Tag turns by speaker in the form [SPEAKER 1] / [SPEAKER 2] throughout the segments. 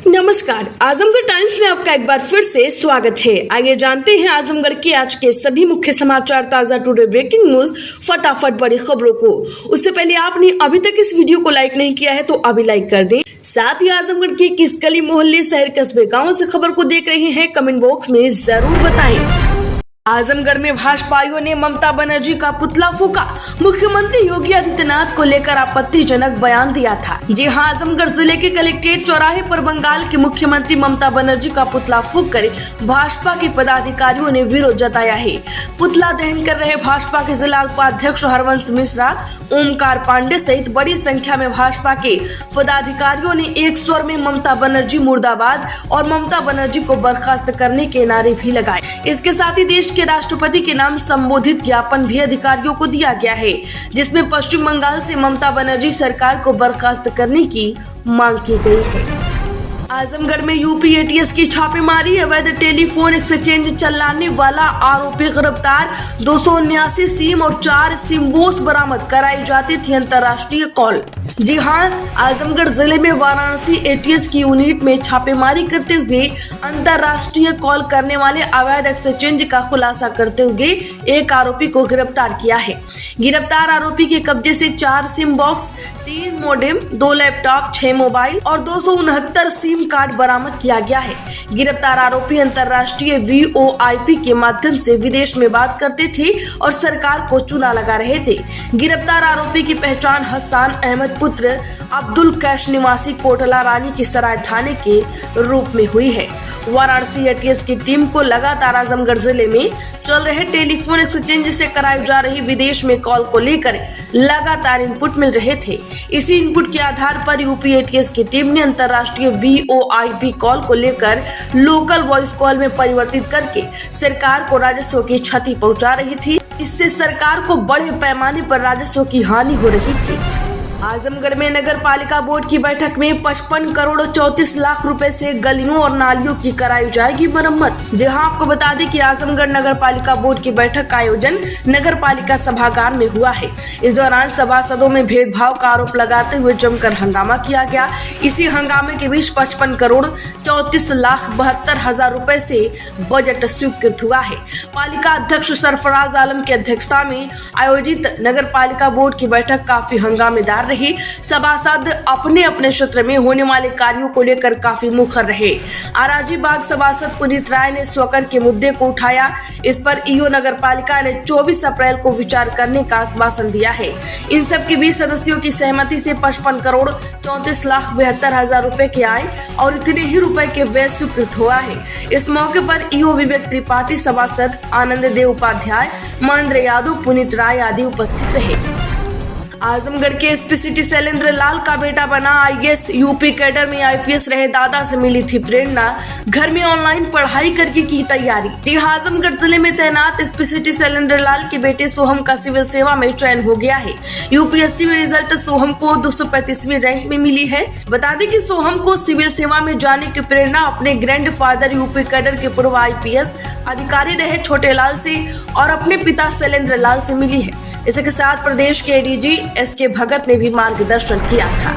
[SPEAKER 1] नमस्कार, आजमगढ़ टाइम्स में आपका एक बार फिर से स्वागत है। आइए जानते हैं आजमगढ़ के आज के सभी मुख्य समाचार, ताजा टुडे ब्रेकिंग न्यूज, फटाफट बड़ी खबरों को। उससे पहले आपने अभी तक इस वीडियो को लाइक नहीं किया है तो अभी लाइक कर दें। साथ ही आजमगढ़ के किस गली, मोहल्ले, शहर, कस्बे, गाँव से खबर को देख रहे हैं कमेंट बॉक्स में जरूर बताएं। आजमगढ़ में भाजपाइयों ने ममता बनर्जी का पुतला फूका। मुख्यमंत्री योगी आदित्यनाथ को लेकर आपत्तिजनक बयान दिया था। जी हां, आजमगढ़ जिले के कलेक्ट्रेट चौराहे पर बंगाल के मुख्यमंत्री ममता बनर्जी का पुतला फूक कर भाजपा के पदाधिकारियों ने विरोध जताया है। पुतला दहन कर रहे भाजपा के जिला उपाध्यक्ष हरवंश मिश्रा, ओमकार पांडे सहित बड़ी संख्या में भाजपा के पदाधिकारियों ने एक स्वर में ममता बनर्जी मुर्दाबाद और ममता बनर्जी को बर्खास्त करने के नारे भी लगाए। इसके साथ ही देश के राष्ट्रपति के नाम संबोधित ज्ञापन भी अधिकारियों को दिया गया है, जिसमें पश्चिम बंगाल से ममता बनर्जी सरकार को बर्खास्त करने की मांग की गई है। आजमगढ़ में यूपी एटीएस की छापेमारी, अवैध टेलीफोन एक्सचेंज चलाने वाला आरोपी गिरफ्तार। 279 सिम और 4 सिम्बोस बरामद, कराई जाती थी अंतर्राष्ट्रीय कॉल। जी हां, आजमगढ़ जिले में वाराणसी एटीएस की यूनिट में छापेमारी करते हुए अंतर्राष्ट्रीय कॉल करने वाले अवैध एक्सचेंज का खुलासा करते हुए एक आरोपी को गिरफ्तार किया है। गिरफ्तार आरोपी के कब्जे से 4 SIM box, 3 modem, 2 laptop, 6 mobile और 269 सिम कार्ड बरामद किया गया है। गिरफ्तार आरोपी अंतर्राष्ट्रीय वीओआईपी के माध्यम से विदेश में बात करते थे और सरकार को चूना लगा रहे थे। गिरफ्तार आरोपी की पहचान हसन अहमद पुत्र अब्दुल कैश निवासी कोटला रानी की सराय थाने के रूप में हुई है। वाराणसी एटीएस की टीम को लगातार आजमगढ़ जिले में चल रहे टेलीफोन एक्सचेंज से कराई जा रही विदेश में कॉल को लेकर लगातार इनपुट मिल रहे थे। इसी इनपुट के आधार पर यूपी एटीएस की टीम ने अंतर्राष्ट्रीय वीओआईपी कॉल को लेकर लोकल वॉइस कॉल में परिवर्तित करके सरकार को राजस्व की क्षति पहुंचा रही थी। इससे सरकार को बड़े पैमाने पर राजस्व की हानि हो रही थी। आजमगढ़ में नगर पालिका बोर्ड की बैठक में 55 करोड़ 34 लाख रुपए से गलियों और नालियों की कराई जाएगी मरम्मत। जहां आपको बता दें कि आजमगढ़ नगर पालिका बोर्ड की बैठक का आयोजन नगर पालिका सभागार में हुआ है। इस दौरान सभासदों में भेदभाव का आरोप लगाते हुए जमकर हंगामा किया गया। इसी हंगामे के बीच 55 करोड़ 34 लाख 72 हजार रुपए से बजट स्वीकृत हुआ है। पालिका अध्यक्ष सरफराज आलम की अध्यक्षता में आयोजित नगर पालिका बोर्ड की बैठक काफी हंगामेदार रही। सभासद अपने अपने क्षेत्र में होने वाले कार्यों को लेकर काफी मुखर रहे। आराजी बाग सभासद पुनीत राय ने स्वकर के मुद्दे को उठाया। इस पर ईओ नगर पालिका ने 24 अप्रैल को विचार करने का आश्वासन दिया है। इन सब के बीच सदस्यों की सहमति से 55 करोड़ 34 लाख 72 हजार रुपए के आय और इतने ही रुपए के व्यय स्वीकृत हुआ है। इस मौके पर ईओ विवेक त्रिपाठी, सभासद आनंद देव उपाध्याय, महेंद्र यादव, पुनीत राय आदि उपस्थित रहे। आजमगढ़ के एसपी सिटी शैलेंद्र लाल का बेटा बना आईएएस। यूपी कैडर में आईपीएस रहे दादा से मिली थी प्रेरणा, घर में ऑनलाइन पढ़ाई करके की तैयारी। आजमगढ़ जिले में तैनात एसपी सिटी शैलेंद्र लाल के बेटे सोहम का सिविल सेवा में चयन हो गया है। यूपीएससी में रिजल्ट सोहम को 235वीं रैंक में मिली है। बता दें कि सोहम को सिविल सेवा में जाने की प्रेरणा अपने ग्रैंड फादर यूपी कैडर के पूर्व आईपीएस अधिकारी रहे छोटे लाल से और अपने पिता शैलेंद्र लाल से मिली है। इसके साथ प्रदेश के एडीजी एसके भगत ने भी मार्गदर्शन किया था।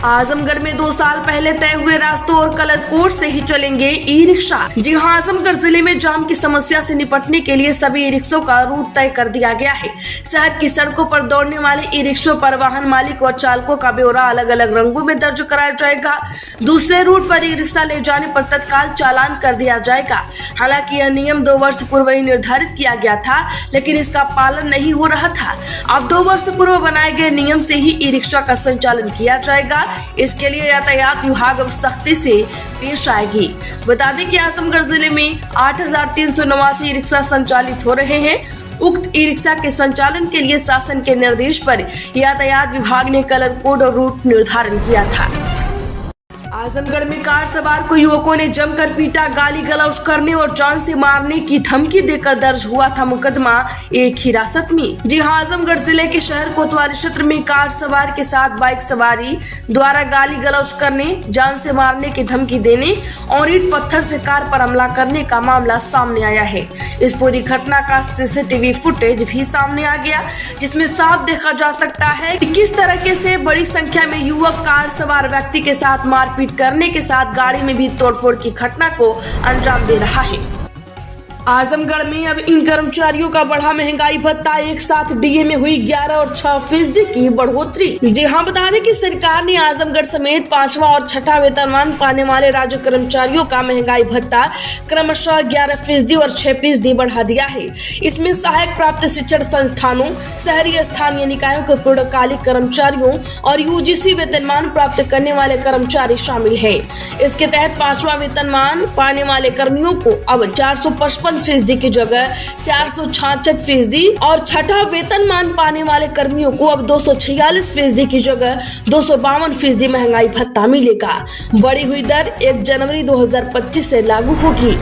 [SPEAKER 1] आजमगढ़ में 2 साल पहले तय हुए रास्तों और कलर कोड से ही चलेंगे ई रिक्शा। जी हां, आजमगढ़ जिले में जाम की समस्या से निपटने के लिए सभी ई रिक्शों का रूट तय कर दिया गया है। शहर की सड़कों पर दौड़ने वाले ई रिक्शों पर वाहन मालिक और चालकों का ब्यौरा अलग अलग रंगों में दर्ज कराया जाएगा। दूसरे रूट पर ई रिक्शा ले जाने पर तत्काल चालान कर दिया जाएगा। हालांकि यह नियम 2 वर्ष पूर्व ही निर्धारित किया गया था, लेकिन इसका पालन नहीं हो रहा था। अब 2 वर्ष पूर्व बनाए गए नियम से ही ई रिक्शा का संचालन किया जाएगा। इसके लिए यातायात विभाग अब सख्ती से पेश आएगी। बता दें कि आजमगढ़ जिले में 8389 रिक्शा संचालित हो रहे हैं। उक्त ई रिक्शा के संचालन के लिए शासन के निर्देश पर यातायात विभाग ने कलर कोड और रूट निर्धारण किया था। आजमगढ़ में कार सवार को युवकों ने जमकर पीटा, गाली गलौज करने और जान से मारने की धमकी देकर दर्ज हुआ था मुकदमा एक हिरासत में। जी हां, आजमगढ़ जिले के शहर कोतवाली क्षेत्र में कार सवार के साथ बाइक सवारी द्वारा गाली गलौज करने, जान से मारने की धमकी देने और ईंट पत्थर से कार पर हमला करने का मामला सामने आया है। इस पूरी घटना का सीसीटीवी फुटेज भी सामने आ गया, जिसमें साफ देखा जा सकता है कि किस तरीके से बड़ी संख्या में युवक कार सवार व्यक्ति के साथ मारपीट मारपीट करने के साथ गाड़ी में भी तोड़फोड़ की घटना को अंजाम दे रहा है। आजमगढ़ में अब इन कर्मचारियों का बढ़ा महंगाई भत्ता, एक साथ डीए में हुई 11 और 6% की बढ़ोतरी। जी हां, बता दें कि सरकार ने आजमगढ़ समेत 5वां और 6ठा वेतनमान पाने वाले राज्य कर्मचारियों का महंगाई भत्ता क्रमशः 11% और 6% बढ़ा दिया है। इसमें सहायक प्राप्त शिक्षण संस्थानों, शहरी स्थानीय निकायों के पूर्णकालिक कर्मचारियों और यूजीसी वेतनमान प्राप्त करने वाले कर्मचारी शामिल है। इसके तहत 5वां वेतनमान पाने वाले कर्मियों को अब 455% की जगह 466% और 6ठा वेतनमान पाने वाले कर्मियों को अब 246% की जगह 252% महंगाई भत्ता मिलेगा। बढ़ी हुई दर 1 जनवरी 2025 से लागू होगी।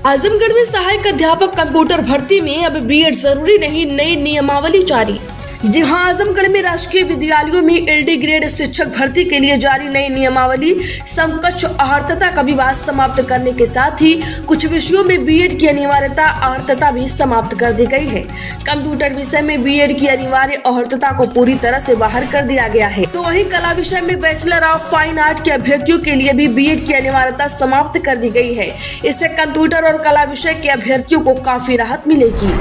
[SPEAKER 1] आजमगढ़ में सहायक अध्यापक कंप्यूटर भर्ती में अब बीएड जरूरी नहीं, नई नियमावली जारी। जी हां, आजमगढ़ में राजकीय विद्यालयों में एलडी ग्रेड शिक्षक भर्ती के लिए जारी नई नियमावली समकक्ष अहर्ता का विवाद समाप्त करने के साथ ही कुछ विषयों में बीएड की अनिवार्यता अहर्ता भी समाप्त कर दी गई है। कंप्यूटर विषय में बीएड की अनिवार्य अहर्ता को पूरी तरह से बाहर कर दिया गया है। तो वहीं कला विषय में बैचलर ऑफ फाइन आर्ट के अभ्यर्थियों के लिए भी बीएड की अनिवार्यता समाप्त कर दी गई है। इससे कंप्यूटर और कला विषय के अभ्यर्थियों को काफी राहत मिलेगी।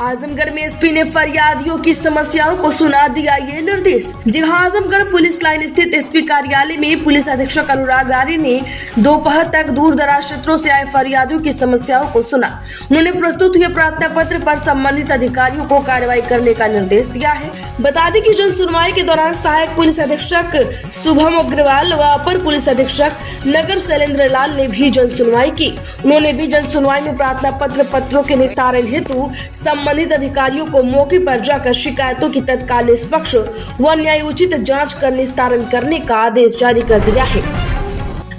[SPEAKER 1] आजमगढ़ में एसपी ने फरियादियों की समस्याओं को सुना, दिया ये निर्देश। जी हां, आजमगढ़ पुलिस लाइन स्थित एसपी कार्यालय में पुलिस अधीक्षक अनुराग आर्य ने दोपहर तक दूर दराज क्षेत्रों से आए फरियादियों की समस्याओं को सुना। उन्होंने प्रस्तुत हुए प्रार्थना पत्र पर संबंधित अधिकारियों को कार्रवाई करने का निर्देश दिया है। बता दें कि जन सुनवाई के दौरान सहायक पुलिस अधीक्षक शुभम अग्रवाल व अपर पुलिस अधीक्षक नगर शैलेंद्र लाल ने भी जन सुनवाई की। उन्होंने भी जन सुनवाई में प्रार्थना पत्रों के निस्तारण हेतु संबंधित अधिकारियों को मौके पर जाकर शिकायतों की तत्काल निष्पक्ष व न्यायोचित जांच कर निस्तारण करने का आदेश जारी कर दिया है।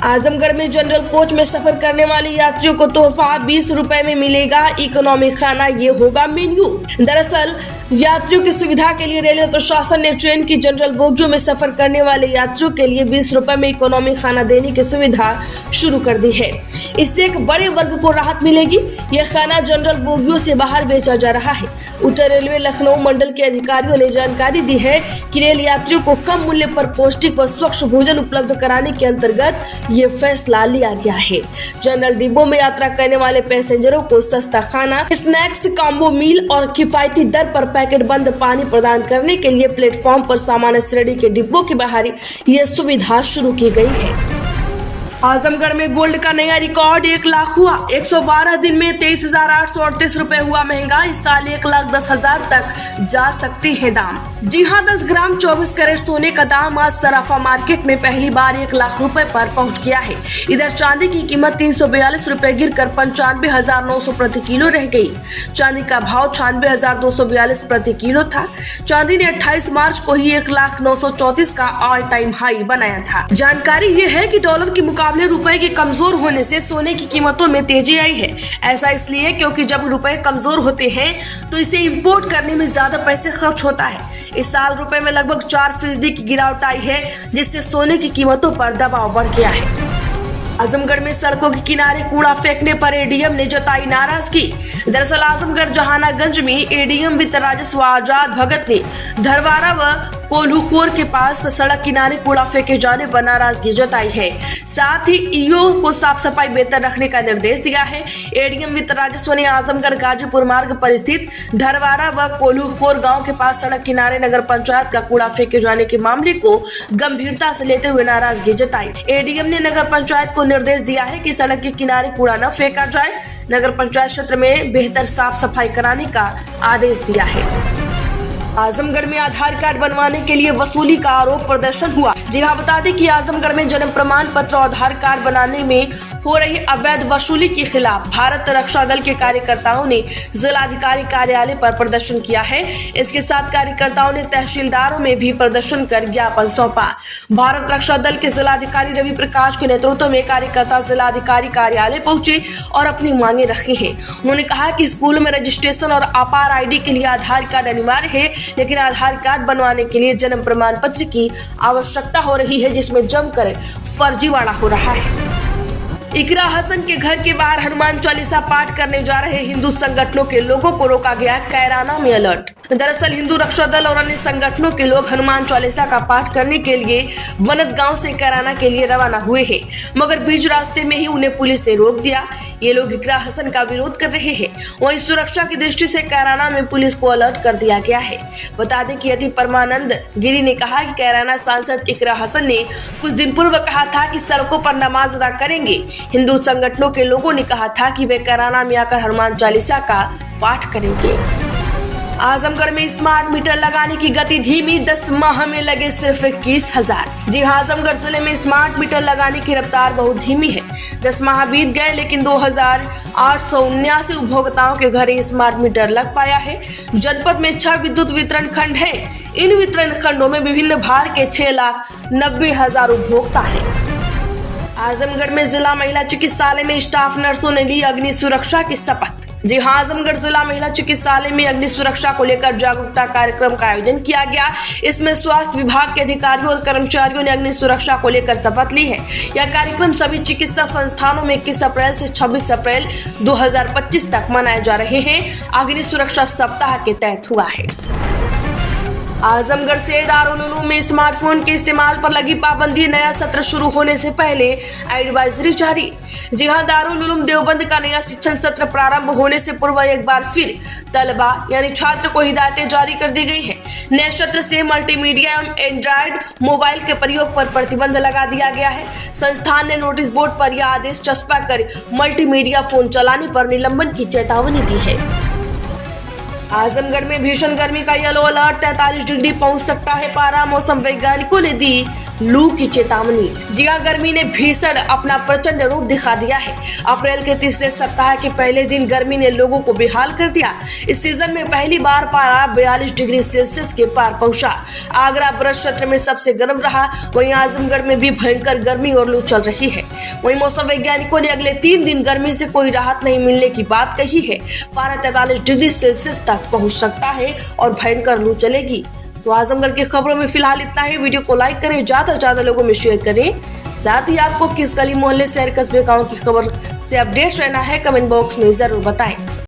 [SPEAKER 1] आजमगढ़ में जनरल कोच में सफर करने वाले यात्रियों को तोहफा 20 रुपए में मिलेगा इकोनॉमी खाना, ये होगा मेन्यू। दरअसल यात्रियों की सुविधा के लिए रेलवे प्रशासन ने ट्रेन की जनरल बोगियों में सफर करने वाले यात्रियों के लिए 20 रुपए में इकोनॉमी खाना देने की सुविधा शुरू कर दी है। इससे एक बड़े वर्ग को राहत मिलेगी। यह खाना जनरल बोगियों से बाहर बेचा जा रहा है। उत्तर रेलवे लखनऊ मंडल के अधिकारियों ने जानकारी दी है कि रेल यात्रियों को कम मूल्य पर पौष्टिक व स्वच्छ भोजन उपलब्ध कराने के अंतर्गत ये फैसला लिया गया है। जनरल डिब्बों में यात्रा करने वाले पैसेंजरों को सस्ता खाना, स्नैक्स, कॉम्बो मील और किफायती दर पर पैकेट बंद पानी प्रदान करने के लिए प्लेटफॉर्म पर सामान्य श्रेणी के डिब्बों के बाहर ये सुविधा शुरू की गई है। आजमगढ़ में गोल्ड का नया रिकॉर्ड 1 लाख हुआ। 112 दिन में 23,838 रुपए हुआ महंगा। इस साल 1,10,000 तक जा सकते हैं दाम। जी हां, 10 ग्राम 24 कैरेट सोने का दाम आज सराफा मार्केट में पहली बार 1 लाख रुपए पर पहुंच गया है। इधर चांदी की कीमत 342 रुपए गिरकर 95,900 प्रति किलो रह गई। चांदी का भाव 96,242 प्रति किलो था। चांदी ने 28 मार्च को ही 1,09,34 का ऑल टाइम हाई बनाया था। जानकारी ये है कि डॉलर के मुकाबले रुपए के कमजोर होने से सोने की कीमतों में तेजी आई है। ऐसा इसलिए क्योंकि जब रुपए कमजोर होते हैं तो इसे इंपोर्ट करने में ज्यादा पैसे खर्च होता है। इस साल रुपए में लगभग 4% की गिरावट आई है, जिससे सोने की कीमतों पर दबाव बढ़ गया है। आजमगढ़ में सड़कों के किनारे कूड़ा फेंकने पर एडीएम ने जताई नाराजगी। दरअसल आजमगढ़ जहानागंज में एडीएम वित्त राजस्व आजाद भगत ने धरवारा व कोल्हूखोर के पास सड़क किनारे कूड़ा फेंके जाने पर नाराजगी जताई है। साथ ही ईओ को साफ सफाई बेहतर रखने का निर्देश दिया है। एडीएम वित्त राजस्व ने आजमगढ़ गाजीपुर मार्ग पर स्थित धरवारा व कोल्हूखोर गांव के पास सड़क किनारे नगर पंचायत का कूड़ा फेंके जाने के मामले को गंभीरता से लेते हुए नाराजगी जताई। एडीएम ने नगर पंचायत को निर्देश दिया है कि सड़क के किनारे कूड़ा न फेंका जाए। नगर पंचायत क्षेत्र में बेहतर साफ सफाई कराने का आदेश दिया है। आजमगढ़ में आधार कार्ड बनवाने के लिए वसूली का आरोप प्रदर्शन हुआ। जी हां, बता दें कि आजमगढ़ में जन्म प्रमाण पत्र और आधार कार्ड बनाने में हो रही अवैध वसूली के खिलाफ भारत रक्षा दल के कार्यकर्ताओं ने जिलाधिकारी कार्यालय पर प्रदर्शन किया है। इसके साथ कार्यकर्ताओं ने तहसीलदारों में भी प्रदर्शन कर ज्ञापन सौंपा। भारत रक्षा दल के जिलाधिकारी रवि प्रकाश के नेतृत्व में कार्यकर्ता जिलाधिकारी कार्यालय पहुंचे और अपनी मांगे रखी हैं। उन्होंने कहा कि स्कूलों में रजिस्ट्रेशन और अपार आईडी के लिए आधार कार्ड अनिवार्य है, लेकिन आधार कार्ड बनवाने के लिए जन्म प्रमाण पत्र की आवश्यकता हो रही है, जिसमें जमकर फर्जीवाड़ा हो रहा है। इकरा हसन के घर के बाहर हनुमान चालीसा पाठ करने जा रहे हिंदू संगठनों के लोगों को रोका गया। कैराना में अलर्ट। दरअसल हिंदू रक्षा दल और अन्य संगठनों के लोग हनुमान चालीसा का पाठ करने के लिए बनत गांव से कैराना के लिए रवाना हुए हैं, मगर बीच रास्ते में ही उन्हें पुलिस ने रोक दिया। ये लोग इकरा हसन का विरोध कर रहे हैं। वहीं सुरक्षा की दृष्टि से कैराना में पुलिस को अलर्ट कर दिया गया है। बता दें कि यदि परमानंद गिरी ने कहा कि कैराना सांसद इकरा हसन ने कुछ दिन पूर्व कहा था कि सड़कों पर नमाज अदा करेंगे। हिंदू संगठनों के लोगों ने कहा था कि वे कैराना में आकर हनुमान चालीसा का पाठ करेंगे। आजमगढ़ में स्मार्ट मीटर लगाने की गति धीमी, 10 माह में लगे सिर्फ 21,000। जी हां, आजमगढ़ जिले में स्मार्ट मीटर लगाने की रफ्तार बहुत धीमी है। 10 माह बीत गए लेकिन 2,879 उपभोक्ताओं के घर स्मार्ट मीटर लग पाया है। जनपद में 6 विद्युत वितरण खंड है। इन वितरण खंडों में विभिन्न भाग के 6,90,000 उपभोक्ता हैं। आजमगढ़ में जिला महिला चिकित्सालय में स्टाफ नर्सों ने ली अग्नि सुरक्षा की शपथ। जी हां, आजमगढ़ जिला महिला चिकित्सालय में अग्नि सुरक्षा को लेकर जागरूकता कार्यक्रम का आयोजन किया गया। इसमें स्वास्थ्य विभाग के अधिकारियों और कर्मचारियों ने अग्नि सुरक्षा को लेकर शपथ ली है। यह कार्यक्रम सभी चिकित्सा संस्थानों में 21 अप्रैल से 26 अप्रैल 2025 तक मनाए जा रहे हैं। अग्नि सुरक्षा सप्ताह के तहत हुआ है। आजमगढ़ से दारुल उलूम में स्मार्टफोन के इस्तेमाल पर लगी पाबंदी, नया सत्र शुरू होने से पहले एडवाइजरी जारी। जी हां, दारुल उलूम देवबंद का नया शिक्षण सत्र प्रारंभ होने से पूर्व एक बार फिर तलबा यानी छात्र को हिदायतें जारी कर दी गई है। नए सत्र से मल्टीमीडिया एवं एंड्रॉयड मोबाइल के प्रयोग पर प्रतिबंध लगा दिया गया है। संस्थान ने नोटिस बोर्ड पर यह आदेश चस्पा कर मल्टीमीडिया फोन चलाने पर निलंबन की चेतावनी दी है। आजमगढ़ में भीषण गर्मी का येलो अलर्ट, 43 डिग्री पहुंच सकता है पारा। मौसम वैज्ञानिकों ने दी लू की चेतावनी। जी हां, गर्मी ने भीषण अपना प्रचंड रूप दिखा दिया है। अप्रैल के तीसरे सप्ताह के पहले दिन गर्मी ने लोगों को बेहाल कर दिया। इस सीजन में पहली बार पारा 42 डिग्री सेल्सियस के पार पहुंचा। आगरा ब्रज क्षेत्र में सबसे गर्म रहा। वहीं आजमगढ़ में भी भयंकर गर्मी और लू चल रही है। वहीं मौसम वैज्ञानिकों ने अगले 3 दिन गर्मी से कोई राहत नहीं मिलने की बात कही है। पारा 43 डिग्री सेल्सियस तक पहुंच सकता है और भयंकर लू चलेगी। तो आजमगढ़ की खबरों में फिलहाल इतना ही। वीडियो को लाइक करें, ज्यादा से ज्यादा लोगों में शेयर करें। साथ ही आपको किस गली मोहल्ले शहर कस्बे गांव की खबर से अपडेट रहना है, कमेंट बॉक्स में जरूर बताएं।